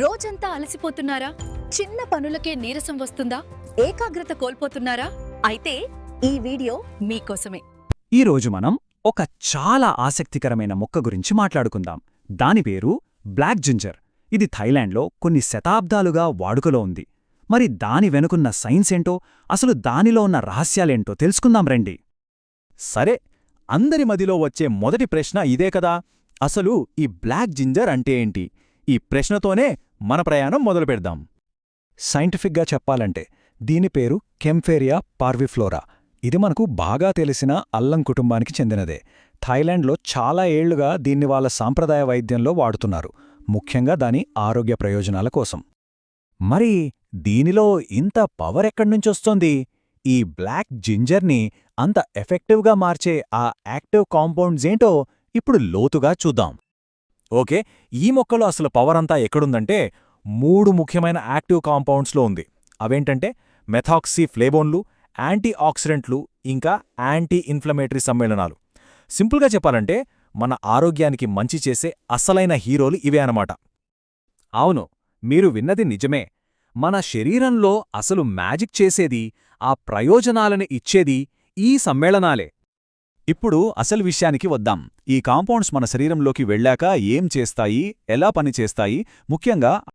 రోజంతా అలసిపోతున్నారా? చిన్న పనులకే నీరసం వస్తుందా? ఏకాగ్రత కోల్పోతున్నారా? అయితే ఈ వీడియో మీకోసమే. ఈరోజు మనం ఒక చాలా ఆసక్తికరమైన మొక్క గురించి మాట్లాడుకుందాం. దాని పేరు బ్లాక్ జింజర్. ఇది థాయిలాండ్లో కొన్ని శతాబ్దాలుగా వాడుకలో ఉంది. మరి దాని వెనుకున్న సైన్స్ ఏంటో, అసలు దానిలో ఉన్న రహస్యాలేంటో తెలుసుకుందాం రండి. సరే, అందరి మదిలో వచ్చే మొదటి ప్రశ్న ఇదే కదా, అసలు ఈ బ్లాక్ జింజర్ అంటే ఏంటి? ఈ ప్రశ్నతోనే మన ప్రయాణం మొదలుపెడదాం. సైంటిఫిక్గా చెప్పాలంటే దీని పేరు కెంఫేరియా పార్విఫ్లోరా. ఇది మనకు బాగా తెలిసిన అల్లం కుటుంబానికి చెందినదే. థాయిలాండ్లో చాలా ఏళ్లుగా దీన్ని వాళ్ళ సాంప్రదాయ వైద్యంలో వాడుతున్నారు, ముఖ్యంగా దాని ఆరోగ్య ప్రయోజనాల కోసం. మరి దీనిలో ఇంత పవర్ ఎక్కడ్నుంచొస్తోంది? ఈ బ్లాక్ జింజర్ని అంత ఎఫెక్టివ్గా మార్చే ఆ యాక్టివ్ కాంపౌండ్స్ ఏంటో ఇప్పుడు లోతుగా చూద్దాం. ఓకే, ఈ మొక్కలో అసలు పవర్ అంతా ఎక్కడుందంటే 3 ముఖ్యమైన యాక్టివ్ కాంపౌండ్స్లో ఉంది. అవేంటంటే మెథాక్సీ ఫ్లేవోన్లు, యాంటీ ఆక్సిడెంట్లు, ఇంకా యాంటీ ఇన్ఫ్లమేటరీ సమ్మేళనాలు. సింపుల్గా చెప్పాలంటే మన ఆరోగ్యానికి మంచి చేసే అసలైన హీరోలు ఇవే అనమాట. అవును, మీరు విన్నది నిజమే. మన శరీరంలో అసలు మ్యాజిక్ చేసేది, ఆ ప్రయోజనాలను ఇచ్చేది ఈ సమ్మేళనాలే. ఇప్పుడు అసలు విషయానికి వద్దాం. ఈ కాంపౌండ్స్ మన శరీరంలోకి వెళ్ళాక ఏం చేస్తాయి, ఎలా పనిచేస్తాయి, ముఖ్యంగా